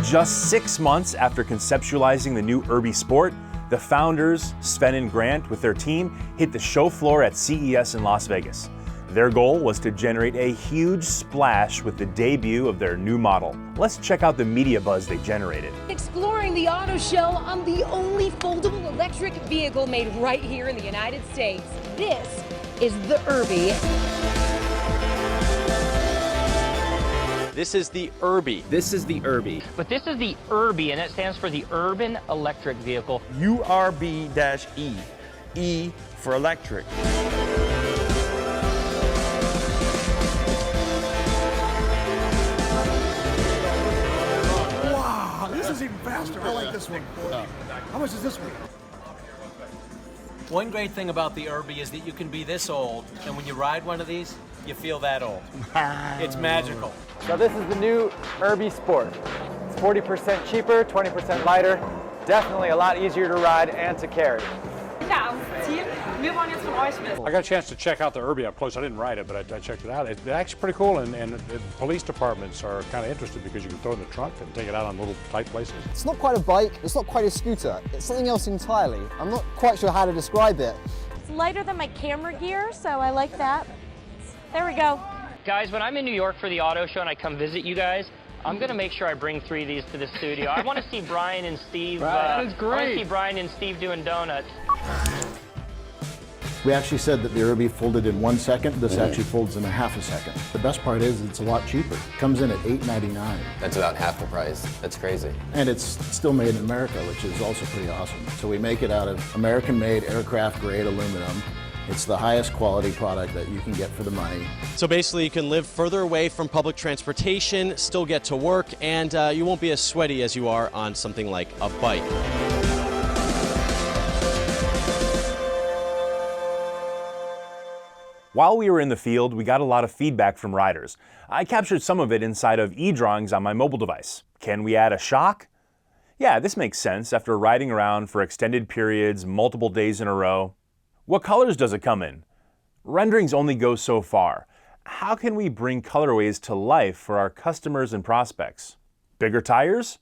Just 6 months after conceptualizing the new URB-E Sport, the founders, Sven and Grant, with their team, hit the show floor at CES in Las Vegas. Their goal was to generate a huge splash with the debut of their new model. Let's check out the media buzz they generated. Exploring the auto show on the only foldable electric vehicle made right here in the United States. This is the URB-E. This is the URB-E. This is the URB-E. But this is the URB, and that stands for the Urban Electric Vehicle. URB-E. E for electric. Wow, this is even faster. I like this one. How much is this one? One great thing about the URB-E is that you can be this old, and when you ride one of these, you feel that old. It's magical. So this is the new URB-E Sport. It's 40% cheaper, 20% lighter, definitely a lot easier to ride and to carry. I got a chance to check out the URB-E up close. I didn't ride it, but I checked it out. It's actually pretty cool, and the police departments are kind of interested because you can throw it in the trunk and take it out on little tight places. It's not quite a bike, it's not quite a scooter, it's something else entirely. I'm not quite sure how to describe it. It's lighter than my camera gear, so I like that. There we go. Guys, when I'm in New York for the auto show and I come visit you guys, I'm going to make sure I bring 3 of these to the studio. I want to see Brian and Steve. That is great. I want to see Brian and Steve doing donuts. We actually said that the URB-E folded in 1 second. This actually folds in a half a second. The best part is it's a lot cheaper. It comes in at $8.99. That's about half the price. That's crazy. And it's still made in America, which is also pretty awesome. So we make it out of American-made aircraft-grade aluminum. It's the highest quality product that you can get for the money. So basically you can live further away from public transportation, still get to work, and you won't be as sweaty as you are on something like a bike. While we were in the field, we got a lot of feedback from riders. I captured some of it inside of eDrawings on my mobile device. Can we add a shock? Yeah, this makes sense after riding around for extended periods, multiple days in a row. What colors does it come in? Renderings only go so far. How can we bring colorways to life for our customers and prospects? Bigger tires?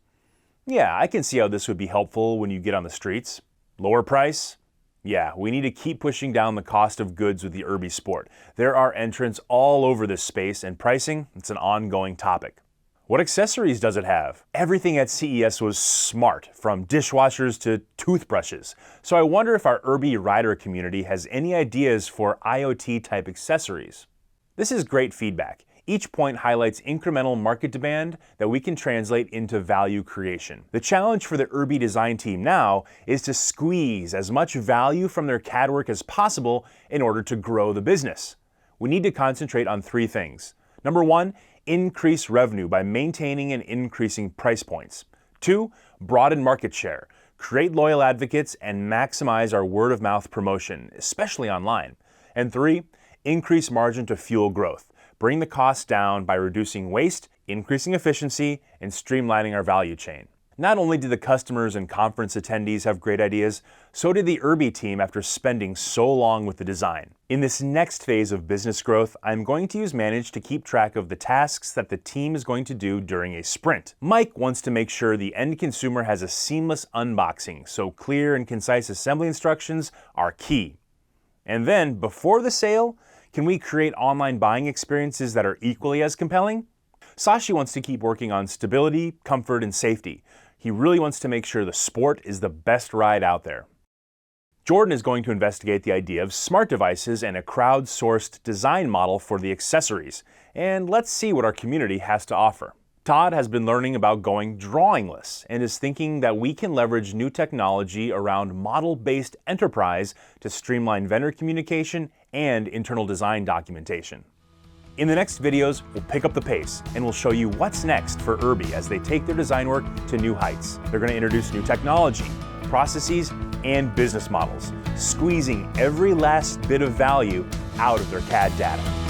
Yeah, I can see how this would be helpful when you get on the streets. Lower price? Yeah, we need to keep pushing down the cost of goods with the URB-E Sport. There are entrants all over this space, and pricing, it's an ongoing topic. What accessories does it have? Everything at CES was smart, from dishwashers to toothbrushes. So I wonder if our URB-E rider community has any ideas for IoT-type accessories. This is great feedback. Each point highlights incremental market demand that we can translate into value creation. The challenge for the URB-E design team now is to squeeze as much value from their CAD work as possible in order to grow the business. We need to concentrate on 3 things. Number 1, increase revenue by maintaining and increasing price points. 2, broaden market share, create loyal advocates, and maximize our word-of-mouth promotion, especially online. And 3, increase margin to fuel growth. Bring the costs down by reducing waste, increasing efficiency, and streamlining our value chain. Not only did the customers and conference attendees have great ideas, so did the URB-E team after spending so long with the design. In this next phase of business growth, I'm going to use Manage to keep track of the tasks that the team is going to do during a sprint. Mike wants to make sure the end consumer has a seamless unboxing, so clear and concise assembly instructions are key. And then, before the sale, can we create online buying experiences that are equally as compelling? Sashi wants to keep working on stability, comfort, and safety. He really wants to make sure the Sport is the best ride out there. Jordan is going to investigate the idea of smart devices and a crowd-sourced design model for the accessories. And let's see what our community has to offer. Todd has been learning about going drawingless and is thinking that we can leverage new technology around model-based enterprise to streamline vendor communication and internal design documentation. In the next videos, we'll pick up the pace and we'll show you what's next for URB-E as they take their design work to new heights. They're going to introduce new technology, processes, and business models, squeezing every last bit of value out of their CAD data.